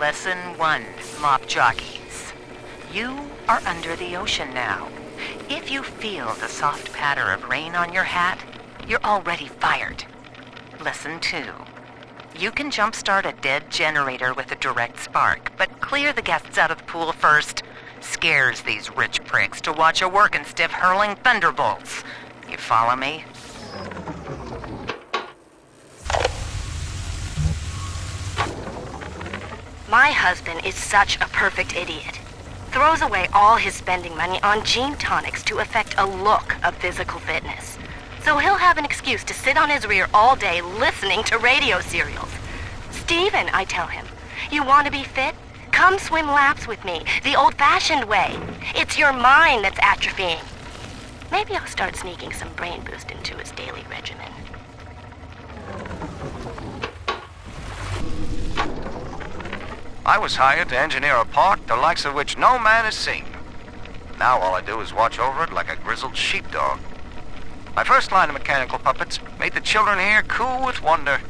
Lesson 1, mop jockeys. You are under the ocean now. If you feel the soft patter of rain on your hat, you're already fired. Lesson 2. You can jumpstart a dead generator with a direct spark, but clear the guests out of the pool first. Scares these rich pricks to watch a working stiff hurling thunderbolts. You follow me? My husband is such a perfect idiot. Throws away all his spending money on gene tonics to affect a look of physical fitness. So he'll have an excuse to sit on his rear all day listening to radio serials. Stephen, I tell him, you want to be fit? Come swim laps with me, the old-fashioned way. It's your mind that's atrophying. Maybe I'll start sneaking some brain boost into his daily regimen. I was hired to engineer a park the likes of which no man has seen. Now all I do is watch over it like a grizzled sheepdog. My first line of mechanical puppets made the children here coo with wonder.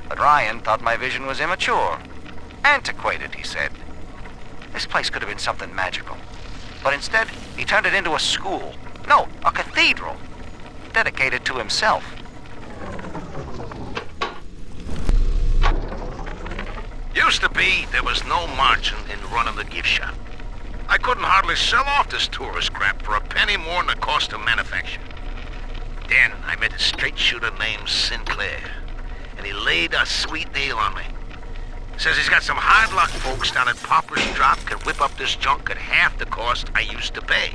But Ryan thought my vision was immature. Antiquated, he said. This place could have been something magical. But instead, he turned it into a school. No, a cathedral. Dedicated to himself. Used to be, there was no margin in running the gift shop. I couldn't hardly sell off this tourist crap for a penny more than the cost of manufacture. Then I met a straight shooter named Sinclair, and he laid a sweet deal on me. Says he's got some hard luck folks down at Pauper's Drop can whip up this junk at half the cost I used to pay.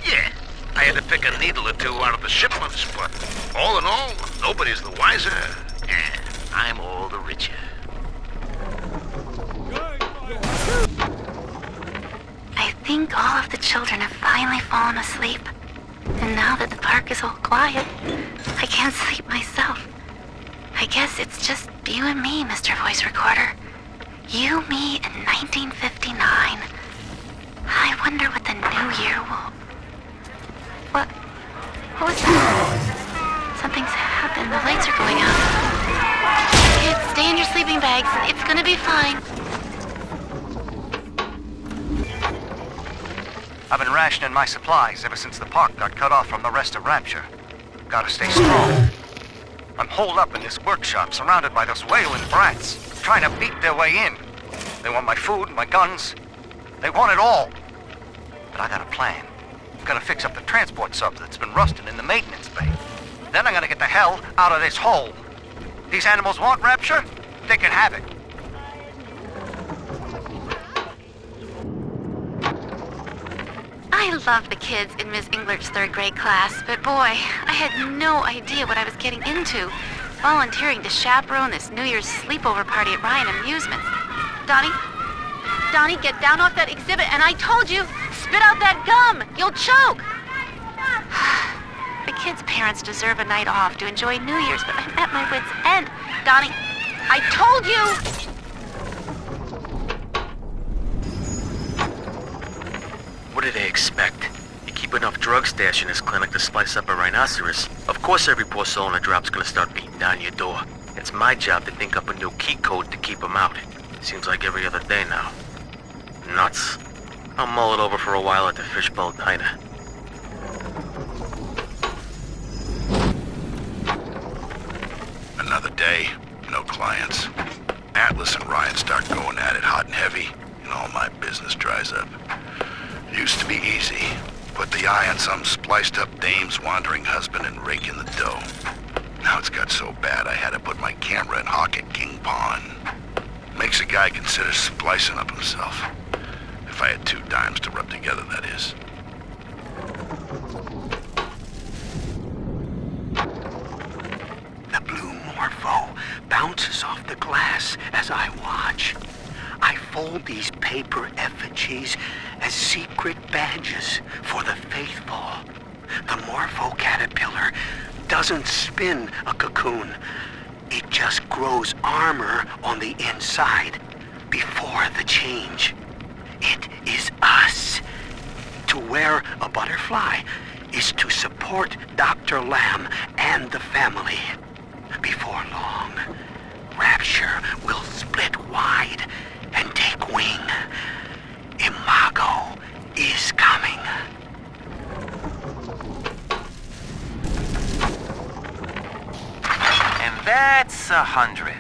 Yeah, I had to pick a needle or two out of the shipments, but all in all, nobody's the wiser, and I'm all the richer. I think all of the children have finally fallen asleep. And now that the park is all quiet, I can't sleep myself. I guess it's just you and me, Mr. Voice Recorder. You, me, in 1959. I wonder what the new year will... What was that? Something's happened. The lights are going out. Kids, stay in your sleeping bags. It's gonna be fine. I've been rationing my supplies ever since the park got cut off from the rest of Rapture. Gotta stay strong. I'm holed up in this workshop, surrounded by those wailing brats, trying to beat their way in. They want my food, my guns. They want it all. But I got a plan. I'm gonna fix up the transport sub that's been rusting in the maintenance bay. Then I'm gonna get the hell out of this hole. These animals want Rapture? They can have it. I love the kids in Miss Englert's third grade class, but boy, I had no idea what I was getting into. Volunteering to chaperone this New Year's sleepover party at Ryan Amusements. Donnie, get down off that exhibit, and I told you, spit out that gum! You'll choke! The kids' parents deserve a night off to enjoy New Year's, but I'm at my wit's end. Donnie, I told you! What do they expect? You keep enough drug stash in this clinic to splice up a rhinoceros. Of course every poor soul in the drop's gonna start beating down your door. It's my job to think up a new key code to keep them out. Seems like every other day now. Nuts. I'll mull it over for a while at the fishbowl diner. Another day, no clients. Atlas and Ryan start going at it hot and heavy, and all my business dries up. Used to be easy. Put the eye on some spliced-up dame's wandering husband and rake in the dough. Now it's got so bad I had to put my camera and hawk at King Pawn. Makes a guy consider splicing up himself. If I had 2 dimes to rub together, that is. The blue morpho bounces off the glass as I watch. I fold these paper effigies as secret badges for the faithful. The morpho caterpillar doesn't spin a cocoon. It just grows armor on the inside before the change. It is us. To wear a butterfly is to support Dr. Lamb and the family. Before long, Rapture will split wide and What's 100?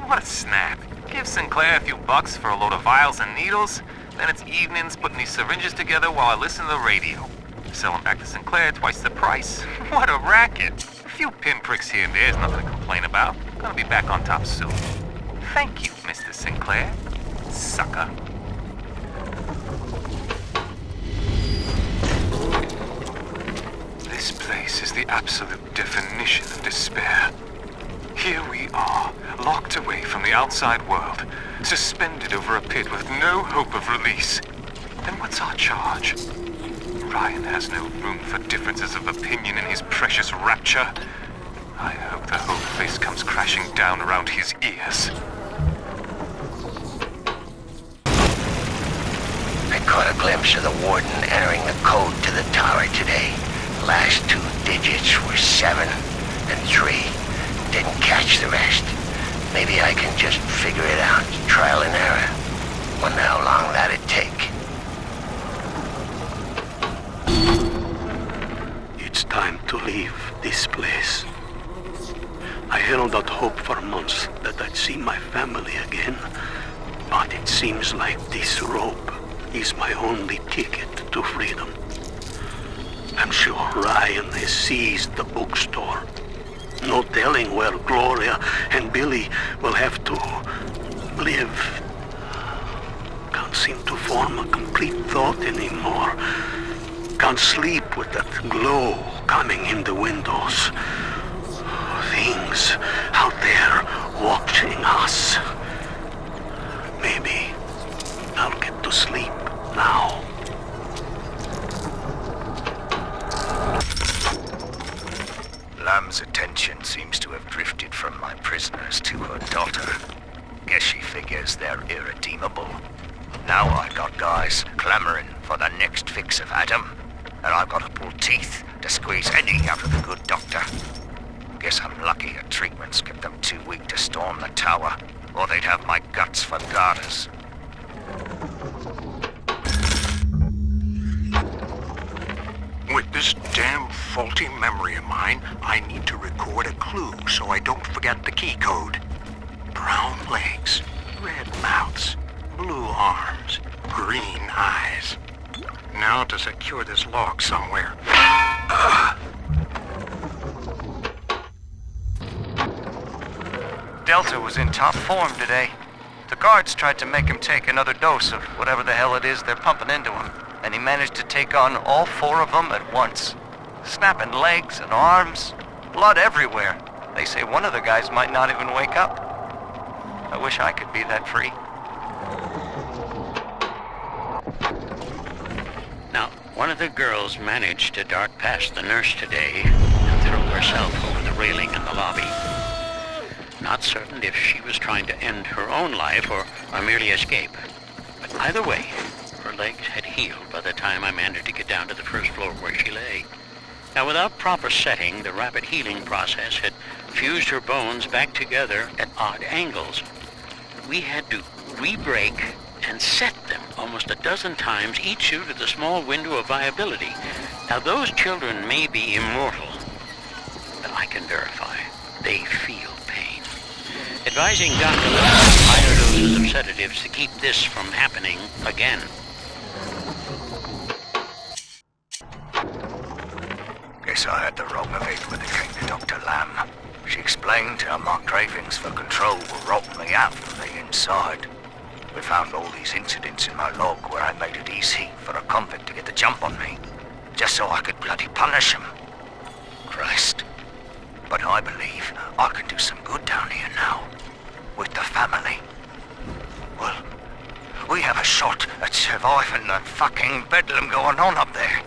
What a snap. Give Sinclair a few bucks for a load of vials and needles, then it's evenings putting these syringes together while I listen to the radio. Sell them back to Sinclair twice the price. What a racket. A few pinpricks here and there is nothing to complain about. Gonna be back on top soon. Thank you, Mr. Sinclair. Sucker. This place is the absolute definition of despair. Here we are, locked away from the outside world, suspended over a pit with no hope of release. And what's our charge? Ryan has no room for differences of opinion in his precious Rapture. I hope the whole place comes crashing down around his ears. I caught a glimpse of the Warden entering the code to the tower today. Last 2 digits were 7 and 3. Didn't catch the rest. Maybe I can just figure it out, trial and error. Wonder how long that'd take. It's time to leave this place. I held out hope for months that I'd see my family again, but it seems like this rope is my only ticket to freedom. I'm sure Ryan has seized the bookstore. No telling where Gloria and Billy will have to live. Can't seem to form a complete thought anymore. Can't sleep with that glow coming in the windows. Things out there watching us. Maybe I'll get to sleep now. Lamb's attention seems to have drifted from my prisoners to her daughter. Guess she figures they're irredeemable. Now I got guys clamoring for the next fix of Adam, and I've got to pull teeth to squeeze any out of the good doctor. Guess I'm lucky her treatments kept them too weak to storm the tower, or they'd have my guts for garters. With this damn faulty memory of mine, I need to record a clue so I don't forget the key code. Brown legs, red mouths, blue arms, green eyes. Now to secure this log somewhere. Delta was in top form today. The guards tried to make him take another dose of whatever the hell it is they're pumping into him, and he managed to take on all 4 of them at once. Snapping legs and arms, blood everywhere. They say one of the guys might not even wake up. I wish I could be that free. Now, one of the girls managed to dart past the nurse today and throw herself over the railing in the lobby. Not certain if she was trying to end her own life or merely escape. But either way, her legs had healed by the time I managed to get down to the first floor where she lay. Now, without proper setting, the rapid healing process had fused her bones back together at odd angles. We had to re-break and set them almost a dozen times, each due to the small window of viability. Now, those children may be immortal, but I can verify they feel pain. Advising Dr. Lewis higher doses of sedatives to keep this from happening again. Guess I had the wrong of it when it came to Dr. Lamb. She explained how my cravings for control were rotting me out from the inside. We found all these incidents in my log where I made it easy for a convict to get the jump on me, just so I could bloody punish him. Christ. But I believe I can do some good down here now, with the family. Well, we have a shot at surviving the fucking bedlam going on up there.